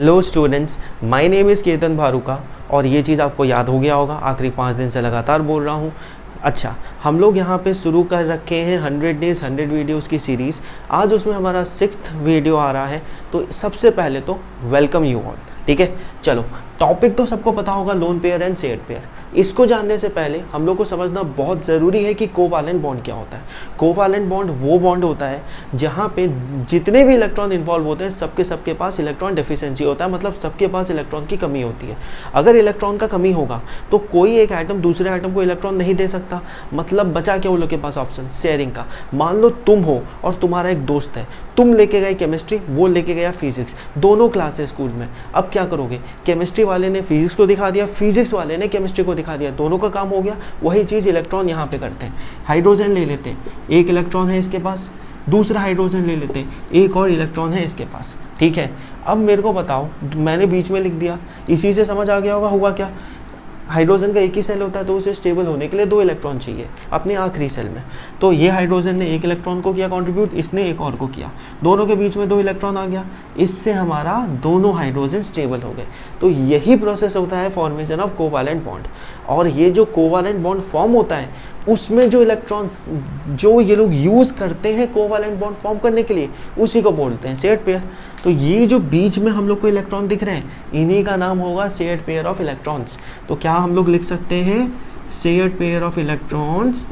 Hello students, my name is Ketan Bharuka और ये चीज़ आपको याद हो गया होगा। आखिरी 5 दिन से लगातार बोल रहा हूँ। अच्छा, हम लोग यहाँ पे शुरू कर रखे हैं 100 डेज़ 100 वीडियोस की सीरीज़। आज उसमें हमारा 6th वीडियो आ रहा है। तो सबसे पहले तो वेलकम यू ऑल। ठीक है, चलो टॉपिक तो सबको पता होगा, lone pair and shared pair. इसको जानने से पहले हम लोग को समझना बहुत ज़रूरी है कि कोवैलेंट बॉन्ड क्या होता है। कोवैलेंट बॉन्ड वो बॉन्ड होता है जहाँ पे जितने भी इलेक्ट्रॉन इन्वॉल्व होते हैं सबके पास इलेक्ट्रॉन डेफिशिएंसी होता है, मतलब सबके पास इलेक्ट्रॉन की कमी होती है। अगर इलेक्ट्रॉन का कमी होगा तो कोई एक एटम दूसरे एटम को इलेक्ट्रॉन नहीं दे सकता। मतलब बचा क्या उन लोग के पास ऑप्शन शेयरिंग का। मान लो तुम हो और तुम्हारा एक दोस्त है, तुम लेके गए केमिस्ट्री, वो लेके गया फिजिक्स, दोनों क्लास है स्कूल में। अब क्या करोगे, केमिस्ट्री वाले ने फिजिक्स को दिखा दिया, फिजिक्स वाले ने केमिस्ट्री को दिखा दिया, दोनों का काम हो गया। वही चीज़ इलेक्ट्रॉन यहाँ पे करते हैं। हाइड्रोजन ले लेते हैं, एक इलेक्ट्रॉन है इसके पास, दूसरा हाइड्रोजन ले लेते हैं, एक और इलेक्ट्रॉन है इसके पास। ठीक है, अब मेरे को बताओ, मैंने बीच में लिख दिया, इसी से समझ आ गया होगा हुआ क्या। हाइड्रोजन का एक ही सेल होता है तो उसे स्टेबल होने के लिए 2 इलेक्ट्रॉन चाहिए अपने आखिरी सेल में। तो ये हाइड्रोजन ने एक इलेक्ट्रॉन को किया कंट्रीब्यूट, इसने एक और को किया, दोनों के बीच में 2 इलेक्ट्रॉन आ गया, इससे हमारा दोनों हाइड्रोजन स्टेबल हो गए। तो यही प्रोसेस होता है फॉर्मेशन ऑफ कोवैलेंट बॉन्ड। और ये जो कोवैलेंट बॉन्ड फॉर्म होता है उसमें जो इलेक्ट्रॉन्स जो ये लोग यूज़ करते हैं कोवैलेंट बॉन्ड फॉर्म करने के लिए, उसी को बोलते हैं शेयर्ड पेयर। तो ये जो बीच में हम लोग को इलेक्ट्रॉन दिख रहे हैं, इन्हीं का नाम होगा शेयर्ड पेयर ऑफ इलेक्ट्रॉन्स। तो क्या हम लोग लिख सकते हैं, shared pair of electrons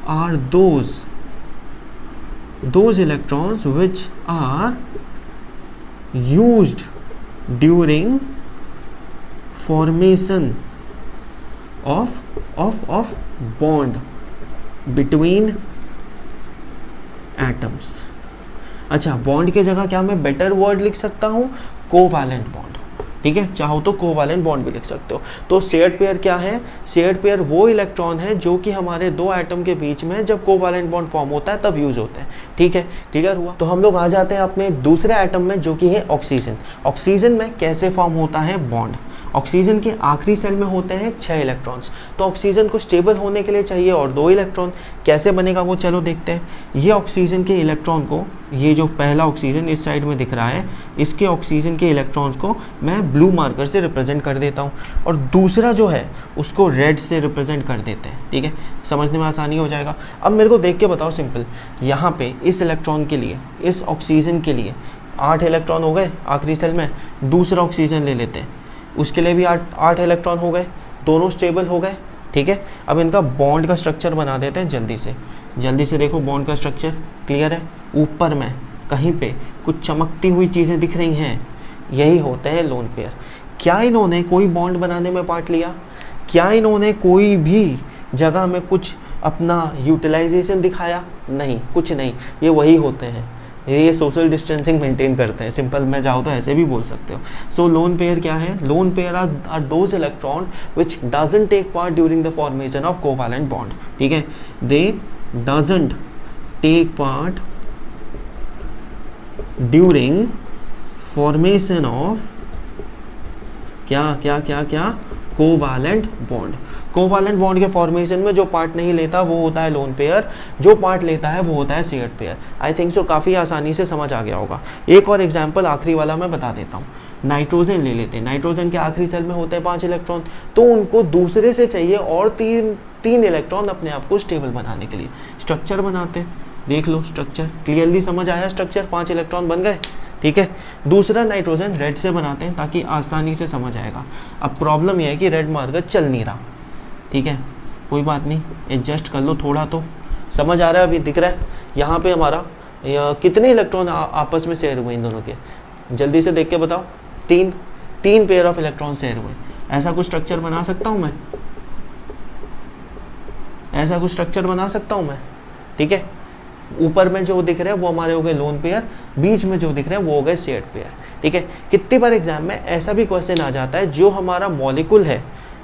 are those electrons which are used during formation of bond between atoms. अच्छा, बॉन्ड के जगह क्या मैं बेटर वर्ड लिख सकता हूँ, कोवैलेंट बॉन्ड। ठीक है, चाहो तो कोवैलेंट बॉन्ड भी लिख सकते हो। तो शेयर्ड पेयर क्या है, शेयर्ड पेयर वो इलेक्ट्रॉन है जो कि हमारे 2 एटम के बीच में जब कोवैलेंट बॉन्ड फॉर्म होता है तब यूज होते हैं। ठीक है, क्लियर हुआ। तो हम लोग आ जाते हैं अपने दूसरे एटम में जो कि है ऑक्सीजन। ऑक्सीजन में कैसे फॉर्म होता है बॉन्ड। ऑक्सीजन के आखिरी सेल में होते हैं 6 इलेक्ट्रॉन्स। तो ऑक्सीजन को स्टेबल होने के लिए चाहिए और 2 इलेक्ट्रॉन। कैसे बनेगा वो चलो देखते हैं। ये ऑक्सीजन के इलेक्ट्रॉन को, ये जो पहला ऑक्सीजन इस साइड में दिख रहा है, इसके ऑक्सीजन के इलेक्ट्रॉन्स को मैं ब्लू मार्कर से रिप्रेजेंट कर देता हूँ और दूसरा जो है उसको रेड से रिप्रेजेंट कर देते हैं। ठीक है, समझने में आसानी हो जाएगा। अब मेरे को देख के बताओ सिंपल, यहाँ पे इस इलेक्ट्रॉन के लिए, इस ऑक्सीजन के लिए 8 इलेक्ट्रॉन हो गए आखिरी सेल में। दूसरा ऑक्सीजन ले लेते हैं, उसके लिए भी 8 इलेक्ट्रॉन हो गए, दोनों स्टेबल हो गए। ठीक है, अब इनका बॉन्ड का स्ट्रक्चर बना देते हैं जल्दी से देखो बॉन्ड का स्ट्रक्चर क्लियर है। ऊपर में कहीं पे कुछ चमकती हुई चीज़ें दिख रही हैं, यही होते हैं लोन पेयर। क्या इन्होंने कोई बॉन्ड बनाने में पार्ट लिया, क्या इन्होंने कोई भी जगह में कुछ अपना यूटिलाइजेशन दिखाया, नहीं, कुछ नहीं, ये वही होते हैं। ये सोशल डिस्टेंसिंग मेंटेन करते हैं, सिंपल में जाओ तो ऐसे भी बोल सकते हो। सो लोन पेयर क्या है, lone pair are those electron which doesn't take part during the formation of covalent bond. ठीक है, they doesn't take part during formation of क्या कोवैलेंट बॉन्ड। कोवैलेंट बॉन्ड के फॉर्मेशन में जो पार्ट नहीं लेता वो होता है लोन पेयर, जो पार्ट लेता है वो होता है shared pair. I think so काफ़ी आसानी से समझ आ गया होगा। एक और एग्जांपल आखिरी वाला मैं बता देता हूँ। नाइट्रोजन ले लेते हैं, नाइट्रोजन के आखिरी सेल में होते हैं 5 इलेक्ट्रॉन, तो उनको दूसरे से चाहिए और तीन इलेक्ट्रॉन अपने आप को स्टेबल बनाने के लिए। स्ट्रक्चर बनाते हैं, देख लो स्ट्रक्चर क्लियरली समझ आया। स्ट्रक्चर 5 इलेक्ट्रॉन बन गए। ठीक है, दूसरा नाइट्रोजन रेड से बनाते हैं ताकि आसानी से समझ आएगा। अब प्रॉब्लम यह है कि रेड मार्कर चल नहीं रहा। ठीक है, कोई बात नहीं, एडजस्ट कर लो थोड़ा, तो समझ आ रहा है, अभी दिख रहा है। यहाँ पे हमारा कितने इलेक्ट्रॉन आपस में शेयर हुए इन दोनों के, जल्दी से देख के बताओ। 3 पेयर ऑफ इलेक्ट्रॉन शेयर हुए। ऐसा कुछ स्ट्रक्चर बना सकता हूँ मैं, ऐसा कुछ स्ट्रक्चर बना सकता हूँ मैं। ठीक है, ऊपर में जो दिख रहे हैं वो हमारे हो गए लोन पेयर, बीच में जो दिख रहे हैं वो हो गए शेयर्ड पेयर। ठीक है, कितनी बार एग्जाम में ऐसा भी क्वेश्चन आ जाता है, जो हमारा मॉलिक्यूल है,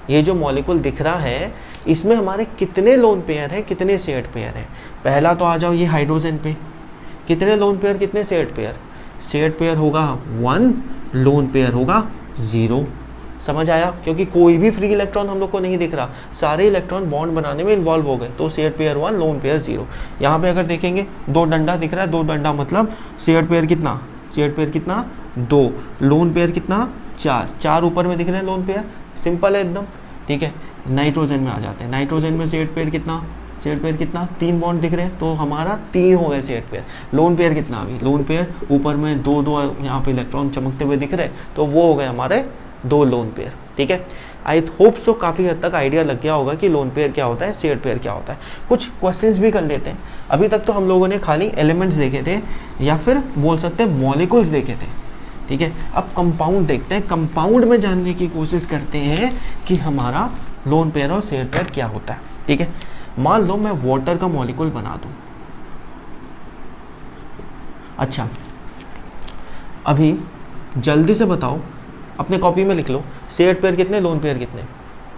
ये जो मॉलिक्यूल दिख रहा है, इसमें हमारे कितने लोन पेयर हैं, कितने शेयर्ड पेयर हैं। पहला तो आ जाओ ये हाइड्रोजन पे, कितने लोन पेयर, कितने शेयर्ड पेयर। शेयर्ड पेयर होगा 1, लोन पेयर होगा 0। समझ आया, क्योंकि कोई भी फ्री इलेक्ट्रॉन हम लोग को नहीं दिख रहा, सारे इलेक्ट्रॉन बॉन्ड बनाने में इन्वॉल्व हो गए। तो शेयर्ड पेयर 1, लोन पेयर 0। यहाँ पे अगर देखेंगे 2 डंडा दिख रहा है, 2 डंडा मतलब शेयर्ड पेयर कितना, शेयर्ड पेयर कितना 2, लोन पेयर कितना 4, 4 ऊपर में दिख रहे हैं लोन पेयर, सिंपल है एकदम, ठीक है। नाइट्रोजन में आ जाते हैं, नाइट्रोजन में सेट पेयर कितना, सेट पेयर कितना 3 बॉन्ड दिख रहे हैं, तो हमारा 3 हो गए सेट पेयर। लोन पेयर कितना, अभी लोन पेयर ऊपर में 2 यहाँ पे इलेक्ट्रॉन चमकते हुए दिख रहे हैं, तो वो हो गए हमारे 2 लोन पेयर, ठीक है। आई होप सो काफ़ी हद तक आइडिया लग गया होगा कि लोन पेयर क्या होता है, सेट पेयर क्या होता है। कुछ क्वेश्चंस भी कर लेते हैं। अभी तक तो हम लोगों ने खाली एलिमेंट्स देखे थे, या फिर बोल सकते हैं मॉलिक्यूल्स देखे थे, ठीक है। अब कंपाउंड देखते हैं, कंपाउंड में जानने की कोशिश करते हैं कि हमारा लोन पेयर और सेट पेयर क्या होता है, ठीक है। मान लो मैं वाटर का मॉलिक्यूल बना दूं। अच्छा, अभी जल्दी से बताओ, अपने कॉपी में लिख लो, सेट पेयर कितने, लोन पेयर कितने।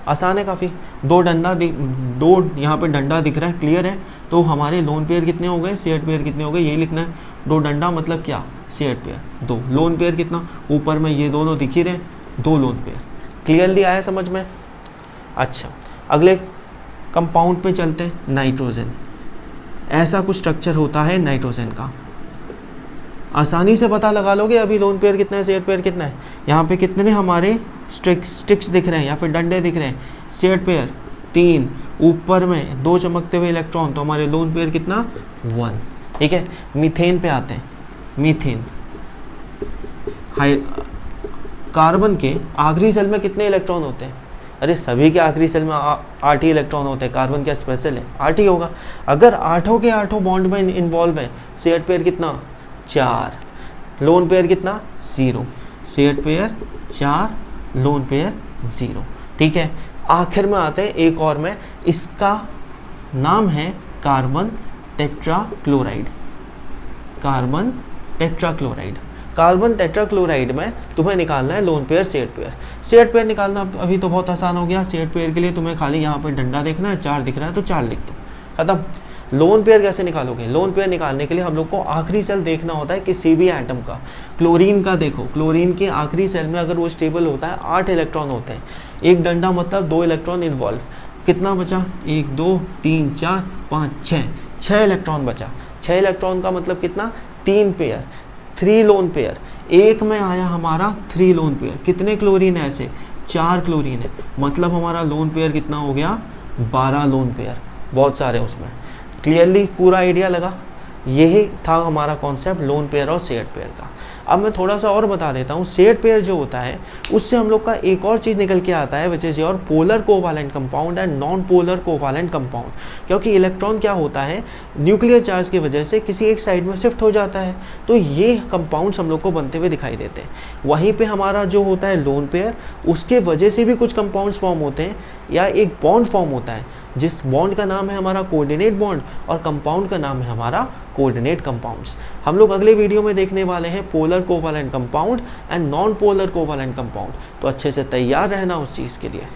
आसान है काफ़ी, 2 यहाँ पे डंडा दिख रहा है, क्लियर है। तो हमारे लोन पेयर कितने हो गए, सेट पेयर कितने हो गए, यही लिखना है। 2 डंडा मतलब क्या, सेट पेयर, 2 लोन पेयर कितना, ऊपर में ये दोनों दिख ही रहे, 2 लोन पेयर। क्लियरली आया समझ में। अच्छा, अगले कंपाउंड पे चलते हैं, नाइट्रोजन। ऐसा कुछ स्ट्रक्चर होता है नाइट्रोजन का, आसानी से पता लगा लोगे अभी लोन पेयर कितना है, सेट पेयर कितना है। यहाँ पे कितने हमारे स्टिक्स दिख रहे हैं या फिर डंडे दिख रहे हैं, सेट पेयर 3, ऊपर में 2 चमकते हुए इलेक्ट्रॉन, तो हमारे लोन पेयर कितना 1, ठीक है। मीथेन पे आते हैं, मीथेन कार्बन के आखिरी सेल में कितने इलेक्ट्रॉन होते हैं, अरे सभी के आखिरी सेल में 8 ही इलेक्ट्रॉन होते हैं, कार्बन क्या स्पेशल है, 8 ही होगा। अगर 8 के 8 बॉन्ड में इन्वॉल्व है, सेट पेयर कितना 4, लोन पेयर कितना 0, सेट पेयर 4, लोन पेयर 0, ठीक है। आखिर में आते हैं एक और में, इसका नाम है carbon tetrachloride. Carbon tetrachloride, carbon tetrachloride में तुम्हें निकालना है lone pair, set pair. Set pair निकालना अभी तो बहुत आसान हो गया। सेट पेयर के लिए तुम्हें खाली यहाँ पर डंडा देखना है, 4 दिख रहा है तो 4 लिख दो, खत्म। लोन पेयर कैसे निकालोगे, लोन पेयर निकालने के लिए हम लोग को आखिरी सेल देखना होता है किसी भी एटम का। क्लोरीन का देखो, क्लोरीन के आखिरी सेल में अगर वो स्टेबल होता है 8 इलेक्ट्रॉन होते हैं, एक डंडा मतलब 2 इलेक्ट्रॉन इन्वॉल्व, कितना बचा 1 2 3 4 5 6 इलेक्ट्रॉन बचा। 6 इलेक्ट्रॉन का मतलब कितना 3 पेयर, 3 लोन पेयर। एक में आया हमारा 3 लोन पेयर, कितने क्लोरीन है ऐसे 4 क्लोरीन है, मतलब हमारा लोन पेयर कितना हो गया 12 लोन पेयर, बहुत सारे उसमें। क्लियरली पूरा आइडिया लगा, यही था हमारा कॉन्सेप्ट लोन पेयर और सेट पेयर का। अब मैं थोड़ा सा और बता देता हूँ, सेट पेयर जो होता है उससे हम लोग का एक और चीज़ निकल के आता है, which is your polar covalent compound and non polar covalent compound. क्योंकि इलेक्ट्रॉन क्या होता है, न्यूक्लियर चार्ज की वजह से किसी एक साइड में शिफ्ट हो जाता है, तो ये कंपाउंड्स हम लोग को बनते हुए दिखाई देते हैं। वहीं पे हमारा जो होता है लोन पेयर, उसके वजह से भी कुछ कंपाउंड्स फॉर्म होते हैं, या एक बॉन्ड फॉर्म होता है, जिस बॉन्ड का नाम है हमारा कोऑर्डिनेट बॉन्ड, और कंपाउंड का नाम है हमारा कोऑर्डिनेट कंपाउंड्स। हम लोग अगले वीडियो में देखने वाले हैं polar covalent compound and non polar covalent compound, तो अच्छे से तैयार रहना उस चीज़ के लिए।